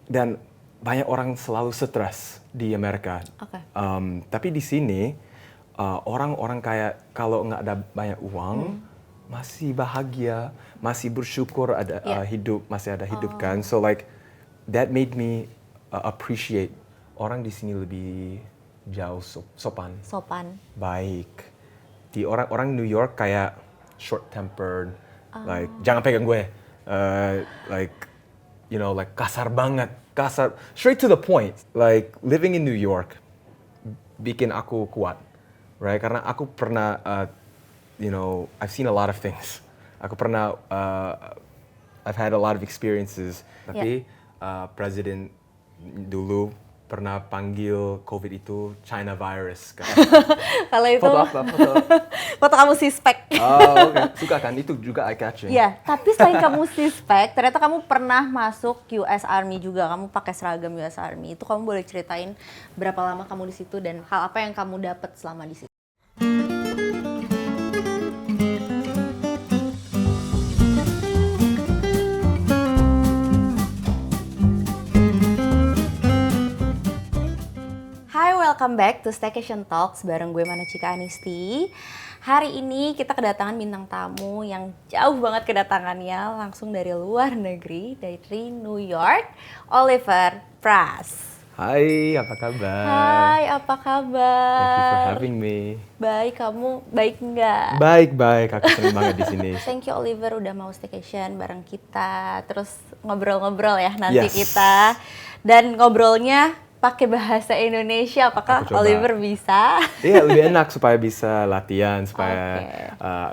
dan banyak orang selalu stres di Amerika. Oke. Tapi di sini orang-orang kayak kalau nggak ada banyak uang masih bahagia, masih bersyukur ada masih ada hidup kan. So like that made me appreciate orang di sini lebih jauh sopan, baik. Di orang New York kayak short tempered, like jangan pegang gue, like you know like kasar banget, straight to the point. Like living in New York bikin aku kuat, right? Karena aku pernah, you know, I've seen a lot of things. Aku pernah, I've had a lot of experiences. Tapi presiden dulu pernah panggil COVID itu China virus kan. Kalau itu Foto apa? foto kamu sispek. Oh, oke. Suka kan? Itu juga eye-catching. Ya, tapi selain kamu sispek, ternyata kamu pernah masuk US Army juga. Kamu pakai seragam US Army. Itu kamu boleh ceritain berapa lama kamu di situ dan hal apa yang kamu dapat selama di situ? Hai, welcome back to Staycation Talks bareng gue Manacika Anisti. Hari ini kita kedatangan bintang tamu yang jauh banget kedatangannya, langsung dari luar negeri, dari New York, Oliver Pras. Hai, apa kabar? Hai, apa kabar? Thank you for having me. Baik, kamu baik nggak? Baik, aku senang banget di sini. Thank you Oliver udah mau staycation bareng kita, terus ngobrol-ngobrol ya nanti Yes. kita. Dan ngobrolnya pakai bahasa Indonesia, apakah Aku coba. Oliver bisa? Iya, lebih enak supaya bisa latihan, supaya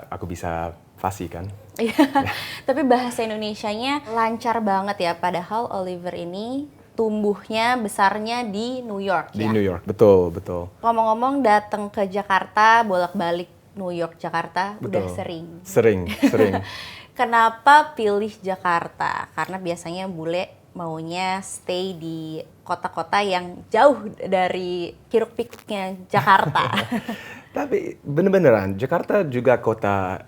aku bisa fasih kan. Iya, tapi bahasa Indonesianya lancar banget ya, padahal Oliver ini tumbuhnya, besarnya di New York Di ya? New York, betul. Ngomong-ngomong datang ke Jakarta, bolak-balik New York, Jakarta, Betul. udah sering. Sering. Kenapa pilih Jakarta? Karena biasanya bule maunya stay di kota-kota yang jauh dari hiruk-pikuknya Jakarta. Tapi bener-beneran, Jakarta juga kota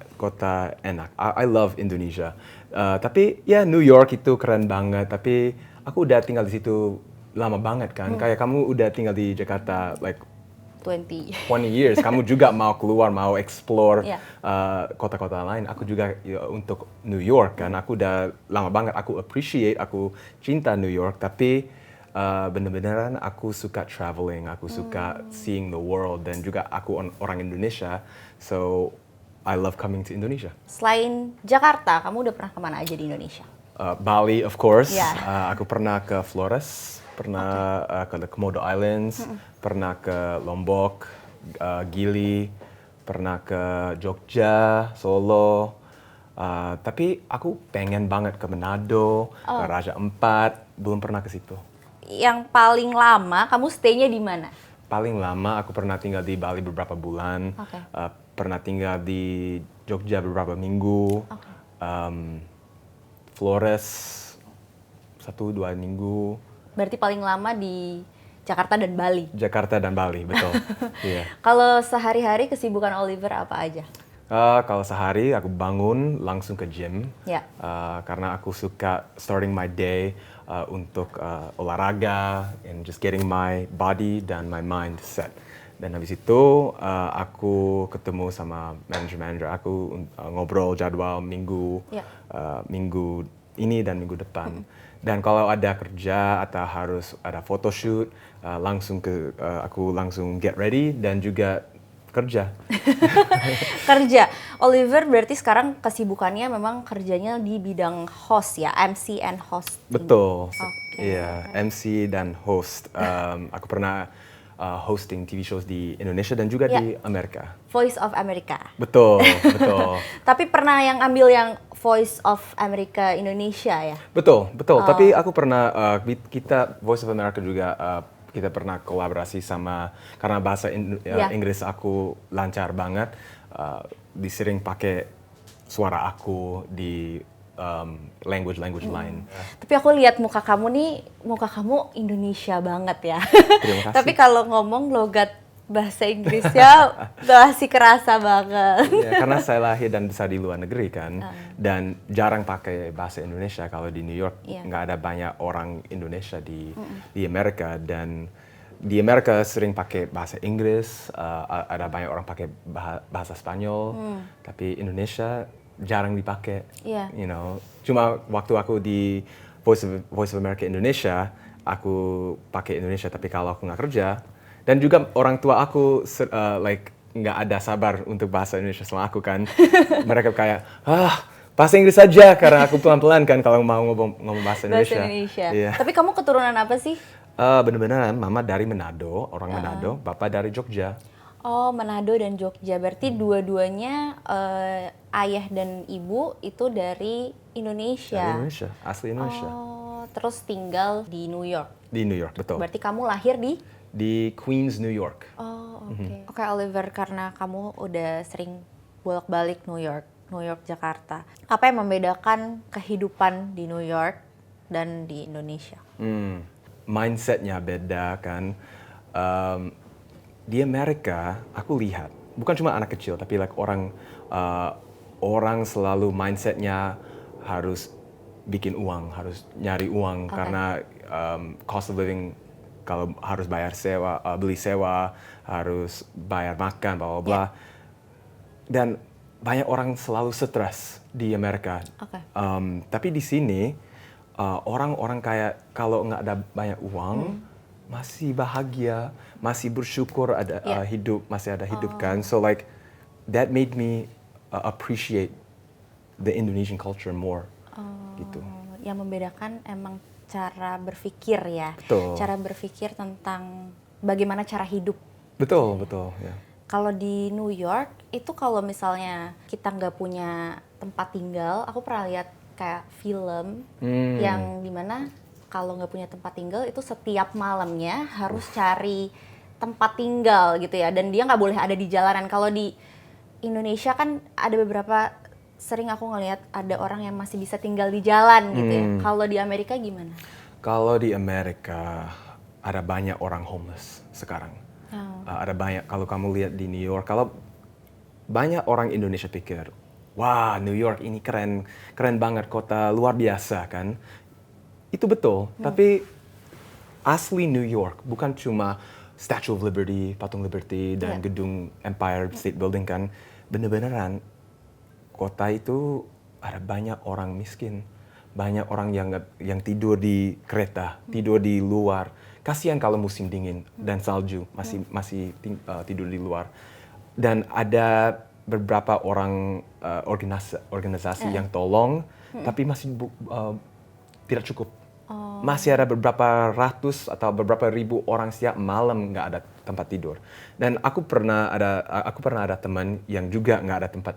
enak. I love Indonesia. Tapi ya New York itu keren banget. Tapi aku udah tinggal di situ lama banget kan. Kayak kamu udah tinggal di Jakarta like 20 years. Kamu juga mau keluar, mau explore Yeah. kota-kota lain. Aku juga ya, untuk New York kan. Aku udah lama banget. Aku appreciate, aku cinta New York. Tapi bener-beneran aku suka traveling. Aku suka seeing the world. Dan juga aku orang Indonesia. So I love coming to Indonesia. Selain Jakarta, kamu udah pernah kemana aja di Indonesia? Bali, of course. Yeah. Aku pernah ke Flores, pernah ke the Komodo Islands, pernah ke Lombok, Gili, pernah ke Jogja, Solo. Tapi aku pengen banget ke Manado, ke Raja Ampat, belum pernah ke situ. Yang paling lama kamu stay-nya di mana? Paling lama aku pernah tinggal di Bali beberapa bulan, Oke. pernah tinggal di Jogja beberapa minggu, Flores 1-2 minggu. Berarti paling lama di Jakarta dan Bali. Jakarta dan Bali, betul. Iya. Kalau sehari-hari kesibukan Oliver apa aja? Kalau sehari aku bangun langsung ke gym, Ya. karena aku suka starting my day untuk olahraga and just getting my body dan my mind set. Dan habis itu aku ketemu sama manager aku, ngobrol jadwal minggu, Ya. minggu ini dan minggu depan. Dan kalau ada kerja atau harus ada photoshoot, aku langsung get ready dan juga kerja. Kerja. Oliver berarti sekarang kesibukannya memang kerjanya di bidang host ya, MC and host. Betul. Oke. Iya, MC dan host. Aku pernah hosting TV shows di Indonesia dan juga Ya. di Amerika. Voice of America. Betul. Tapi pernah yang ambil yang Voice of America Indonesia ya? Betul. Tapi aku pernah, kita Voice of America juga kita pernah kolaborasi sama, karena bahasa Ya. Inggris aku lancar banget, disering pakai suara aku di language lain. Tapi aku lihat muka kamu nih, muka kamu Indonesia banget ya. Terima kasih. Tapi kalau ngomong logat bahasa Inggrisnya masih kerasa banget. Ya, karena saya lahir dan besar di luar negeri kan, dan jarang pakai bahasa Indonesia. Kalau di New York nggak ada banyak orang Indonesia di Amerika, dan di Amerika sering pakai bahasa Inggris, ada banyak orang pakai bahasa Spanyol, tapi Indonesia jarang dipakai. You know, cuma waktu aku di Voice of America Indonesia, aku pakai Indonesia. Tapi kalau aku nggak kerja, dan juga orang tua aku nggak ada sabar untuk bahasa Indonesia sama aku kan. Mereka kayak, bahasa Inggris saja, karena aku pelan-pelan kan kalau mau ngomong bahasa Indonesia. Bahasa Indonesia. Iya. Tapi kamu keturunan apa sih? Bener-beneran, mama dari Manado, orang Manado, bapak dari Jogja. Oh, Manado dan Jogja. Berarti dua-duanya ayah dan ibu itu dari Indonesia. Dari Indonesia, asli Indonesia. Oh, terus tinggal di New York. Di New York, betul. Berarti kamu lahir Di Queens, New York. Oh, oke. Oke, Oliver, karena kamu udah sering bolak-balik New York, Jakarta. Apa yang membedakan kehidupan di New York dan di Indonesia? Mindsetnya beda kan. Di Amerika, aku lihat, bukan cuma anak kecil, tapi orang selalu mindsetnya harus bikin uang, harus nyari uang, karena cost of living, kalau harus bayar sewa, beli sewa, harus bayar makan, bla bla bla. Dan banyak orang selalu stres di Amerika. Tapi di sini orang-orang kayak kalau nggak ada banyak uang, masih bahagia, masih bersyukur ada masih ada hidup kan. So like that made me appreciate the Indonesian culture more. Gitu. Yang membedakan emang cara berpikir ya. Betul. Cara berpikir tentang bagaimana cara hidup. Betul, betul. Ya. Kalau di New York, itu kalau misalnya kita nggak punya tempat tinggal, aku pernah lihat kayak film yang dimana kalau nggak punya tempat tinggal itu setiap malamnya harus cari tempat tinggal gitu ya. Dan dia nggak boleh ada di jalanan. Kalau di Indonesia kan ada beberapa, sering aku ngelihat ada orang yang masih bisa tinggal di jalan gitu ya. Kalau di Amerika gimana? Kalau di Amerika ada banyak orang homeless sekarang. Ada banyak, kalau kamu lihat di New York, kalau banyak orang Indonesia pikir, wah New York ini keren banget, kota luar biasa kan. Itu betul, tapi asli New York bukan cuma Statue of Liberty, Patung Liberty, dan gedung Empire State Building kan. Bener-beneran kota itu ada banyak orang miskin, banyak orang yang tidur di kereta, tidur di luar. Kasihan kalau musim dingin dan salju masih tidur di luar. Dan ada beberapa orang organisasi yang tolong, tapi masih tidak cukup. Masih ada beberapa ratus atau beberapa ribu orang setiap malam nggak ada tempat tidur. Dan aku pernah ada teman yang juga nggak ada tempat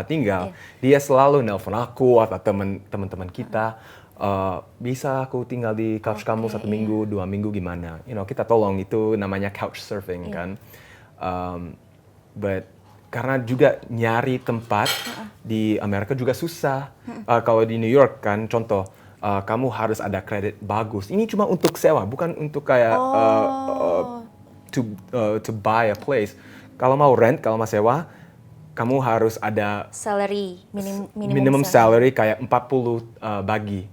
tinggal. Dia selalu nelpon aku atau teman-teman kita, bisa aku tinggal di couch kamu 1 minggu, 2 minggu gimana? Kita tolong, itu namanya couch surfing kan. But karena juga nyari tempat di Amerika juga susah. Kalau di New York kan, contoh, kamu harus ada kredit bagus. Ini cuma untuk sewa, bukan untuk kayak to buy a place. Kalau mau rent, kalau mau sewa, kamu harus ada salary, minimum salary kayak 40 bagi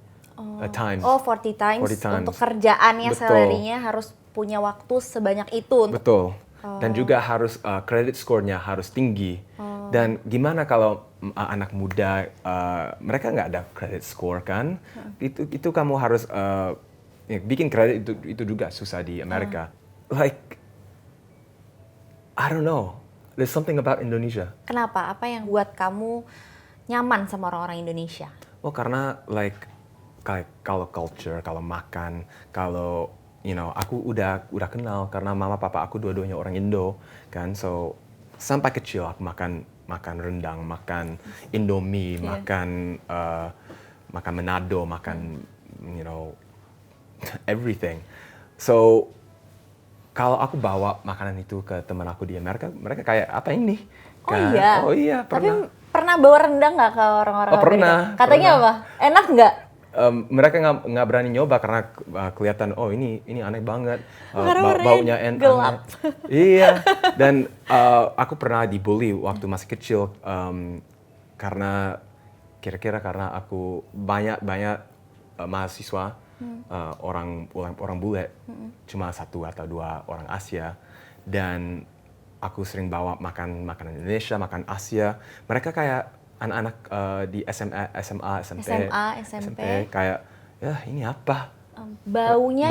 times. 40 times. Untuk kerjaannya, salary-nya harus punya waktu sebanyak itu. Betul. Dan juga harus credit score-nya harus tinggi. Dan gimana kalau anak muda, mereka nggak ada credit score kan? Itu kamu harus bikin kredit, itu juga susah di Amerika. Like, I don't know. There's something about Indonesia. Kenapa? Apa yang buat kamu nyaman sama orang-orang Indonesia? Karena kayak kalau culture, kalau makan, kalau aku udah kenal karena mama papa aku dua-duanya orang Indo kan. So sampai kecil aku makan rendang, makan Indomie, makan Manado, makan everything. So kalau aku bawa makanan itu ke teman aku di Amerika, mereka kayak, apa ini? Kan? Oh iya, pernah. Tapi pernah bawa rendang nggak ke orang-orang Amerika? Pernah. Katanya apa? Enak nggak? mereka nggak berani nyoba karena kelihatan ini aneh banget, Karena warnanya baunya gelap. Iya, dan aku pernah dibully waktu masih kecil karena kira-kira karena aku banyak mahasiswa orang bule, cuma 1 atau 2 orang Asia, dan aku sering bawa makanan Indonesia, makan Asia. Mereka kayak anak-anak di SMA, SMP kayak ya ini apa? Baunya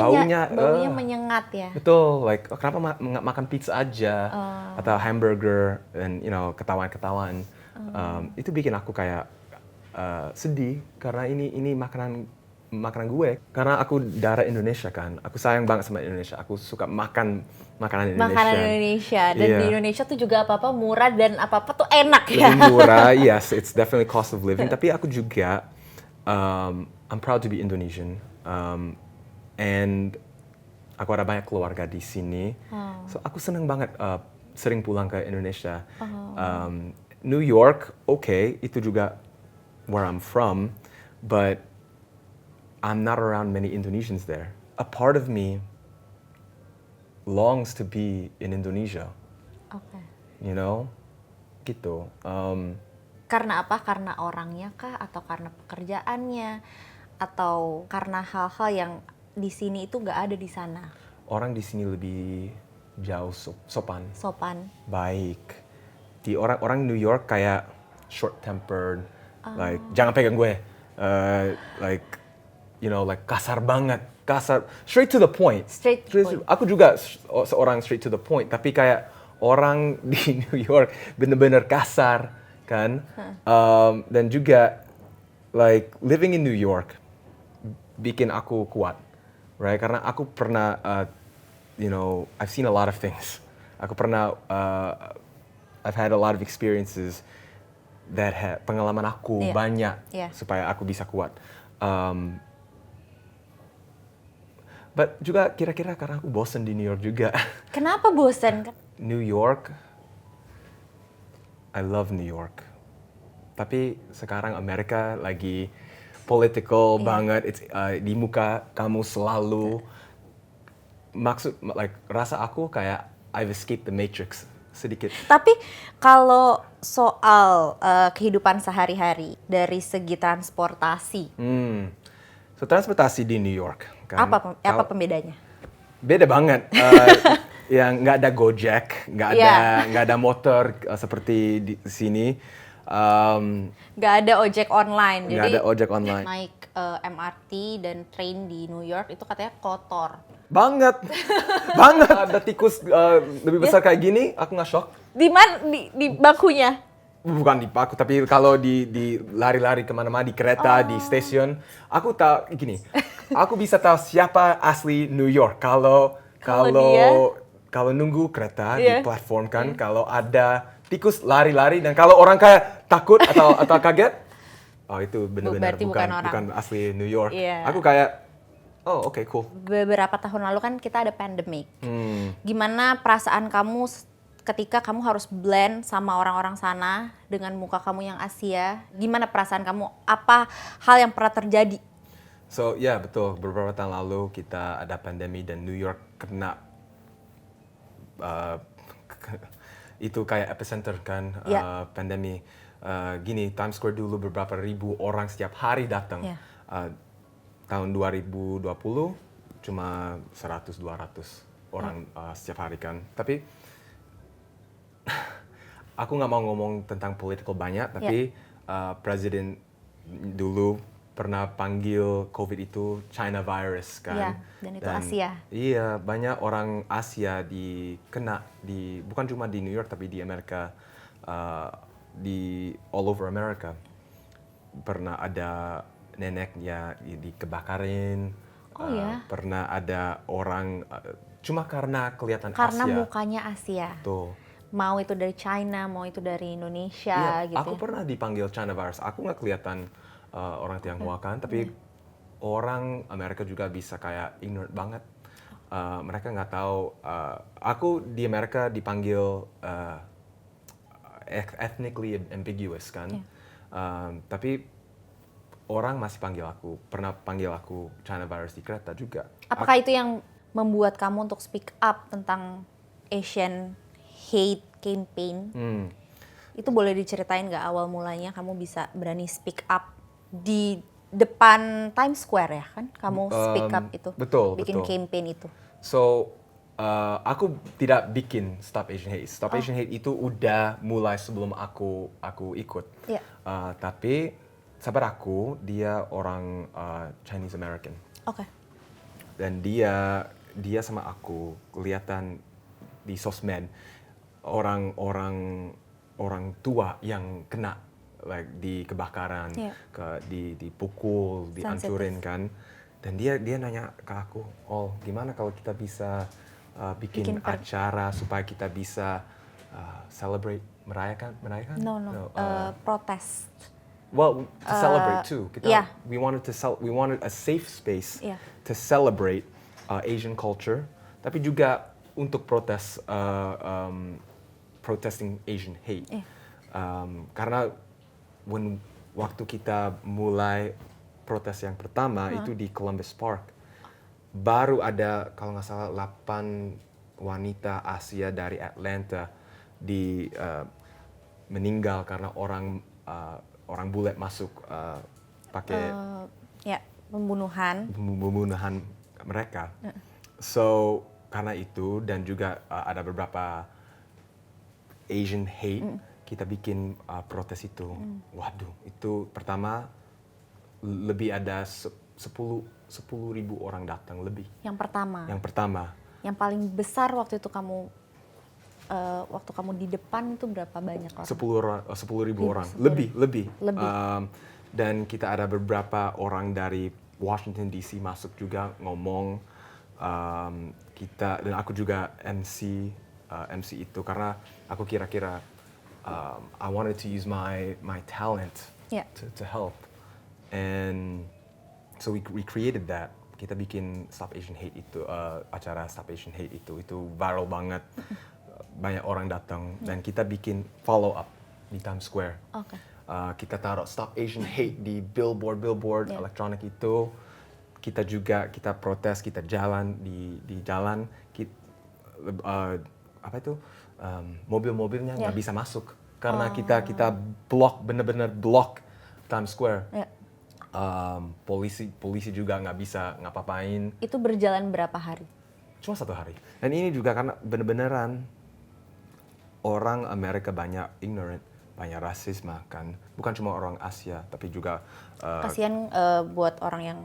menyengat ya. Betul, like kenapa nggak makan pizza aja atau hamburger dan ketahuan. Itu bikin aku kayak sedih karena ini makanan gue. Karena aku darah Indonesia kan, aku sayang banget sama Indonesia. Aku suka makan makanan Indonesia. Makanan Indonesia dan Iya. di Indonesia tuh juga apa-apa murah dan apa-apa tuh enak ya. Lebih murah, yes, it's definitely cost of living. Tapi aku juga, I'm proud to be Indonesian, and aku ada banyak keluarga di sini, so aku seneng banget sering pulang ke Indonesia. New York, okay, itu juga where I'm from, but I'm not around many Indonesians there. A part of me longs to be in Indonesia, Oke. gitu. Karena apa? Karena orangnya kah atau karena pekerjaannya atau karena hal-hal yang di sini itu nggak ada di sana? Orang di sini lebih jauh sopan, Sopan. baik. Di orang New York kayak short tempered, like jangan pegang gue, like like kasar banget, straight to the point. Straight to the point. Aku juga seorang straight to the point, tapi kayak orang di New York bener-bener kasar kan, dan juga like living in New York bikin aku kuat, right? Karena aku pernah, I've seen a lot of things. Aku pernah, I've had a lot of experiences that pengalaman aku Iya. banyak Iya. supaya aku bisa kuat. But juga kira-kira karena aku bosen di New York juga. Kenapa bosan? New York, I love New York. Tapi sekarang Amerika lagi political banget. It's, di muka kamu selalu. Rasa aku kayak I've escaped the matrix sedikit. Tapi kalau soal kehidupan sehari-hari dari segi transportasi, So transportasi di New York kan. apa pembedanya? Beda banget. Yang nggak ada Gojek, nggak ada motor seperti di sini. Nggak ada ojek online. Nggak Jadi ada ojek online. naik MRT dan train di New York itu katanya kotor. Banget. Ada tikus lebih besar kayak gini, aku nggak shock. Di mana? Di bangkunya? Bukan di paku, tapi kalau di lari-lari kemana-mana di kereta, di stasiun, aku tahu gini. Aku bisa tahu siapa asli New York kalau nunggu kereta di platform kan, kalau ada tikus lari-lari dan kalau orang kayak takut atau kaget, oh itu benar-benar Berarti bukan asli New York. Iya. Aku kayak, oh oke, cool. Beberapa tahun lalu kan kita ada pandemic. Gimana perasaan kamu ketika kamu harus blend sama orang-orang sana dengan muka kamu yang Asia? Gimana perasaan kamu? Apa hal yang pernah terjadi? So ya betul, beberapa tahun lalu kita ada pandemi dan New York kena itu kayak epicenter kan, pandemi. Gini, Times Square dulu beberapa ribu orang setiap hari datang. Tahun 2020 cuma 100-200 orang setiap hari kan. Tapi aku nggak mau ngomong tentang political banyak, tapi presiden dulu pernah panggil COVID itu China virus kan. Dan itu Asia. Iya, banyak orang Asia bukan cuma di New York tapi di Amerika, di all over America. Pernah ada neneknya dikebakarin. Pernah ada orang cuma karena kelihatan Asia. Karena mukanya Asia. Tuh. Mau itu dari China, mau itu dari Indonesia gitu. Aku pernah dipanggil China virus. Aku nggak kelihatan orang Tionghoa kan, tapi orang Amerika juga bisa kayak ignorant banget. Mereka nggak tahu. Aku di Amerika dipanggil ethnically ambiguous kan. Tapi orang masih pernah panggil aku China virus di kereta juga. Apakah itu yang membuat kamu untuk speak up tentang Asian hate campaign? Itu boleh diceritain nggak awal mulanya kamu bisa berani speak up di depan Times Square ya kan? Kamu speak up itu, bikin campaign itu. So, aku tidak bikin Stop Asian Hate. Stop Asian Hate itu udah mulai sebelum aku ikut. Yeah. Tapi sahabat aku, dia orang Chinese American. Oke. Dan dia sama aku kelihatan di sosmed orang tua yang kena like di kebakaran, dipukul, dihancurin kan. Dan dia nanya ke aku, "Oh, gimana kalau kita bisa bikin acara supaya kita bisa celebrate merayakan?" No. Protes. Well, to celebrate too. We wanted a safe space to celebrate Asian culture, tapi juga untuk protes protesting Asian hate. Karena waktu kita mulai protes yang pertama itu di Columbus Park, baru ada kalau nggak salah 8 wanita Asia dari Atlanta meninggal karena orang bule masuk pakai pembunuhan mereka. So karena itu dan juga ada beberapa Asian hate, kita bikin protes itu. Waduh, itu pertama lebih ada 10.000 orang datang lebih. Yang pertama. Yang paling besar waktu itu waktu kamu di depan itu berapa banyak orang? 10.000 orang. Lebih. Dan kita ada beberapa orang dari Washington DC masuk juga ngomong. Dan aku juga MC itu karena aku kira-kira I wanted to use my talent to help. And so we created that. Kita bikin Stop Asian Hate itu, acara Stop Asian Hate itu viral banget. Banyak orang datang dan kita bikin follow up di Times Square. Okay. Kita taruh Stop Asian Hate di billboard elektronik itu. Kita protes, kita jalan di jalan. Mobil-mobilnya nggak bisa masuk karena kita benar-benar block Times Square. Polisi juga nggak bisa ngapa-ngapain. Itu berjalan berapa hari? Cuma 1 hari. Dan ini juga karena benar-benaran orang Amerika banyak ignorant, banyak rasisme kan. Bukan cuma orang Asia, tapi juga kasihan buat orang yang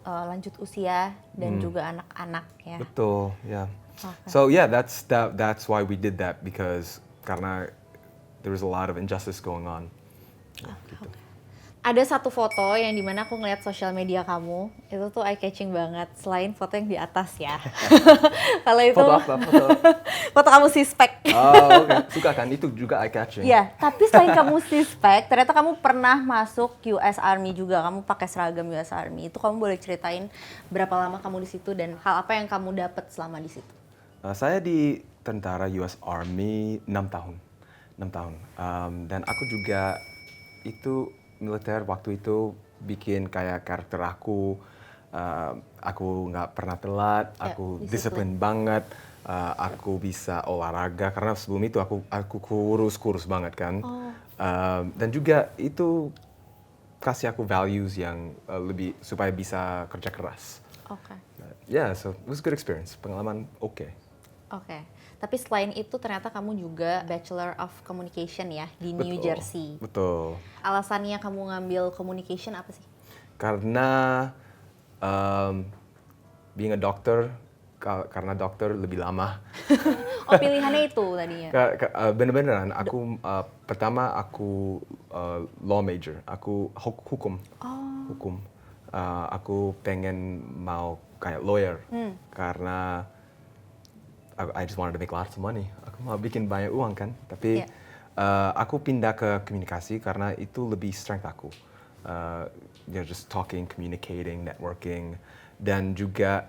lanjut usia dan juga anak-anak ya. Betul, ya. Okay. So yeah, that's why we did that because karena there was a lot of injustice going on. Gitu. Ada satu foto yang dimana aku ngeliat sosial media kamu, itu tuh eye catching banget. Selain foto yang di atas ya. Kalau itu foto apa? Foto kamu sispek. Oh, okay. Suka kan? Itu juga eye catching. Iya, tapi selain kamu sispek, ternyata kamu pernah masuk US Army juga. Kamu pakai seragam US Army. Itu kamu boleh ceritain berapa lama kamu di situ dan hal apa yang kamu dapat selama di situ? Saya di tentara US Army 6 tahun. Dan aku juga itu militer waktu itu bikin kayak karakter aku nggak pernah telat, aku disiplin banget, aku bisa olahraga karena sebelum itu aku kurus banget kan. Dan juga itu kasih aku values yang lebih supaya bisa kerja keras. Oke. Yeah, so it was a good experience, pengalaman oke. Oke. Tapi selain itu ternyata kamu juga Bachelor of Communication ya di New Jersey. Betul. Alasannya kamu ngambil communication apa sih? Karena being a doctor, karena dokter lebih lama. Oh, pilihannya itu tadinya? Bener-beneran, pertama aku law major, aku hukum. Hukum. Aku pengen mau kayak lawyer, karena I just wanted to make lots of money. Aku mau bikin banyak uang kan, tapi aku pindah ke komunikasi karena itu lebih strength aku. Just talking, communicating, networking, dan juga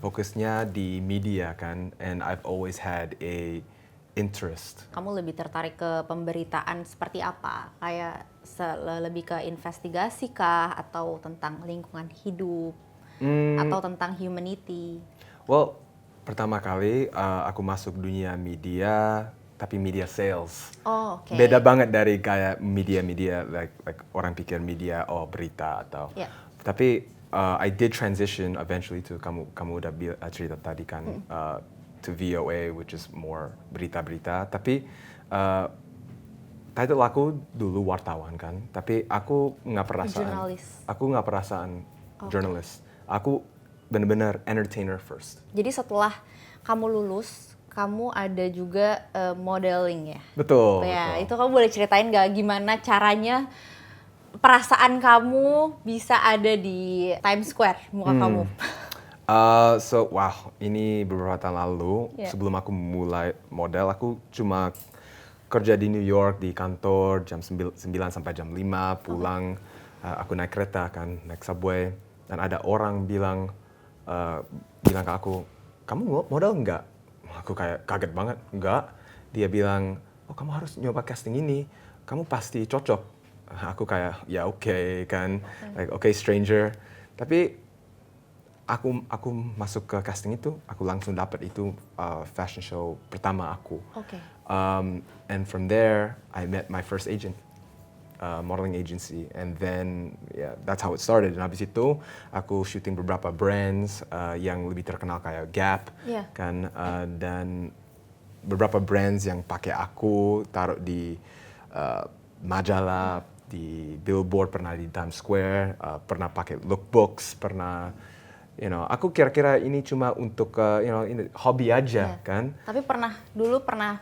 fokusnya di media kan. And I've always had a interest. Kamu lebih tertarik ke pemberitaan seperti apa? Kayak lebih ke investigasi kah? Atau tentang lingkungan hidup? Atau tentang humanity? Well, pertama kali aku masuk dunia media, tapi media sales. Oh, oke. Beda banget dari kayak media-media, like orang pikir media, oh berita atau. Yeah. Tapi I did transition eventually to kamu udah cerita tadi kan, to VOA, which is more berita-berita. Tapi title aku dulu wartawan kan, tapi aku nggak perasaan. Jurnalis. Aku nggak perasaan journalist. Aku benar-benar entertainer first. Jadi setelah kamu lulus, kamu ada juga modeling ya? Betul. Ya, betul. itu kamu boleh ceritain gak gimana caranya perasaan kamu bisa ada di Times Square, muka kamu? Wow, ini beberapa tahun lalu, sebelum aku mulai model, aku cuma kerja di New York, di kantor, jam 9 sampai jam 5, pulang, aku naik kereta kan, naik subway, dan ada orang bilang ke aku, kamu model nggak? Aku kayak kaget banget, nggak. Dia bilang, oh kamu harus nyoba casting ini, kamu pasti cocok. Aku kayak, ya oke kan, like oke stranger. Tapi aku masuk ke casting itu, aku langsung dapat itu fashion show pertama aku. Oke. And from there, I met my first agent, modeling agency, and then that's how it started. Dan habis itu aku syuting beberapa brands yang lebih terkenal kayak Gap, kan, dan beberapa brands yang pakai aku taruh di majalah, di billboard, pernah di Times Square, pernah pakai lookbooks, pernah. Aku kira-kira ini cuma untuk ini hobi aja kan. Tapi dulu pernah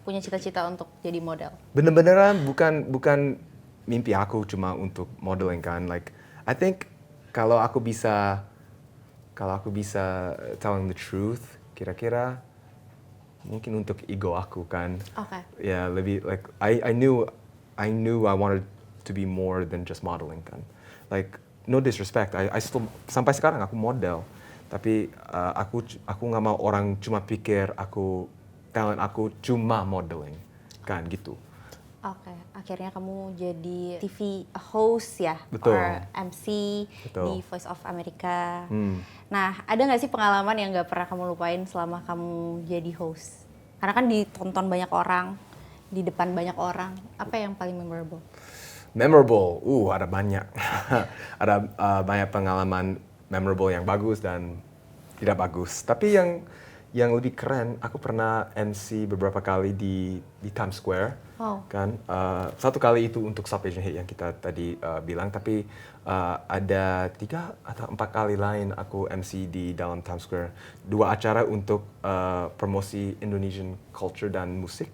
punya cita-cita untuk jadi model. Bener-beneran bukan mimpi aku cuma untuk modeling kan. Like I think kalau aku bisa telling the truth, kira-kira mungkin untuk ego aku kan. Oke. Ya lebih like I knew I wanted to be more than just modeling kan. Like no disrespect, I still sampai sekarang aku model, tapi aku nggak mau orang cuma pikir talent aku cuma modeling, kan gitu. Oke, akhirnya kamu jadi TV host ya, Betul. or MC Betul. di Voice of America. Nah, ada nggak sih pengalaman yang nggak pernah kamu lupain selama kamu jadi host? Karena kan ditonton banyak orang, di depan banyak orang. Apa yang paling memorable? Memorable, ada banyak. Ada banyak pengalaman memorable yang bagus dan tidak bagus. Tapi yang lebih keren, aku pernah MC beberapa kali di Times Square. Wow. Kan, satu kali itu untuk South Asian Hate yang kita tadi bilang, tapi ada 3 atau 4 kali lain aku MC di dalam Times Square. 2 acara untuk promosi Indonesian culture dan musik,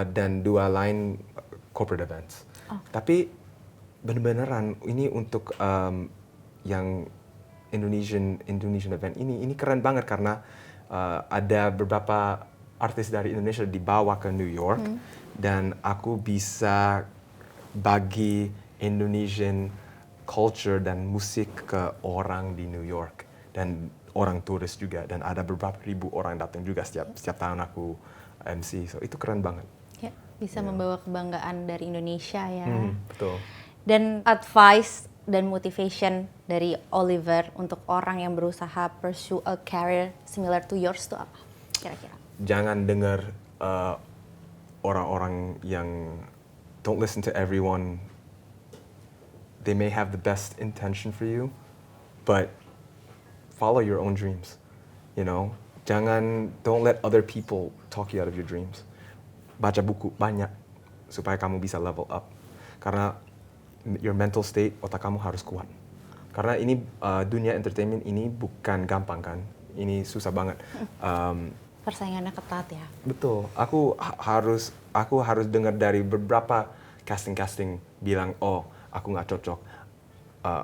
dan 2 lain corporate events. Tapi bener-beneran ini untuk yang Indonesian event ini keren banget karena ada beberapa artis dari Indonesia dibawa ke New York, dan aku bisa bagi Indonesian culture dan musik ke orang di New York dan orang turis juga, dan ada beberapa ribu orang datang juga setiap tahun aku MC, so itu keren banget. Ya, bisa membawa kebanggaan dari Indonesia ya. Betul. Dan advice dan motivation dari Oliver untuk orang yang berusaha pursue a career similar to yours itu apa kira-kira? Jangan dengar orang-orang yang don't listen to everyone. They may have the best intention for you, but follow your own dreams. Don't let other people talk you out of your dreams. Baca buku banyak supaya kamu bisa level up. Karena your mental state, otak kamu harus kuat. Karena ini dunia entertainment ini bukan gampang kan. Ini susah banget. Persaingannya ketat ya. Betul. Aku harus dengar dari beberapa casting bilang, oh aku nggak cocok,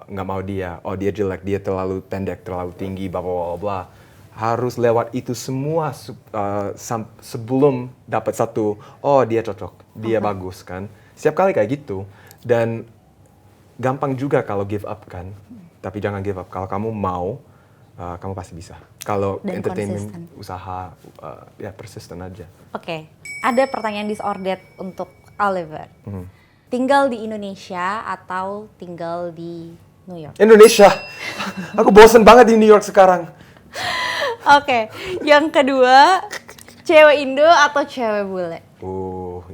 nggak mau dia, oh dia jelek, dia terlalu pendek, terlalu tinggi, bla bla bla. Harus lewat itu semua sebelum dapat satu, oh dia cocok, dia bagus kan. Setiap kali kayak gitu, dan gampang juga kalau give up kan. Tapi jangan give up. Kalau kamu mau, kamu pasti bisa. Kalau Dan entertainment konsisten. usaha ya persisten aja. Oke, ada pertanyaan disordered untuk Oliver. Tinggal di Indonesia atau tinggal di New York? Indonesia. Aku bosen banget di New York sekarang. Oke, yang kedua, cewek Indo atau cewek bule?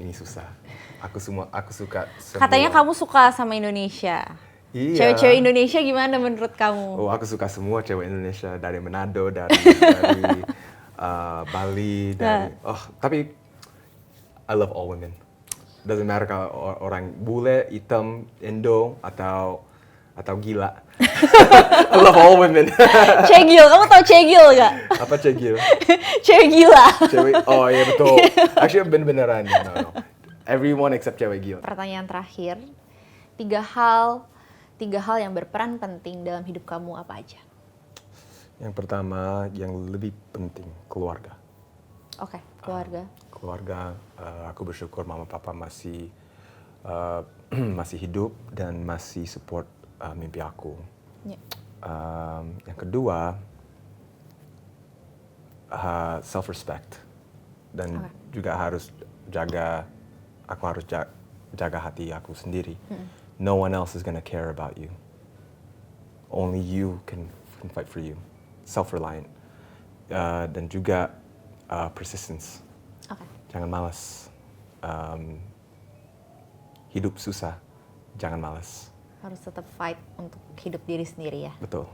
Ini susah. Aku suka semua. Katanya kamu suka sama Indonesia. Iya. Cewek-cewek Indonesia gimana menurut kamu? Aku suka semua cewek Indonesia dari Manado, dari Bali, tapi I love all women. Doesn't matter kalau orang bule, hitam, Indo atau gila. I love all women. Cegil, kamu tau cegil gak? Apa cegil? Cewek gila. Iya betul. Actually beneran. No. Everyone except cewek gila. Pertanyaan terakhir, tiga hal yang berperan penting dalam hidup kamu apa aja? Yang pertama, yang lebih penting, keluarga. Oke, keluarga. Keluarga, aku bersyukur mama papa masih hidup dan masih support mimpi aku. Ya. Yang kedua, self respect dan juga harus jaga hati aku sendiri. No one else is gonna care about you. Only you can fight for you. Self reliant dan juga persistence. Oke. Jangan malas. Hidup susah, jangan malas. Harus tetap fight untuk hidup diri sendiri ya. Betul.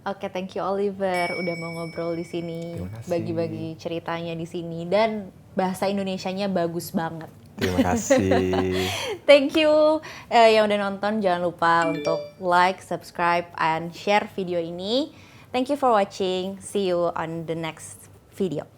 Oke, thank you Oliver udah mau ngobrol di sini, Terima kasih. bagi-bagi ceritanya di sini dan bahasa Indonesianya bagus banget. Terima kasih. Thank you yang udah nonton, jangan lupa untuk like, subscribe, and share video ini. Thank you for watching. See you on the next video.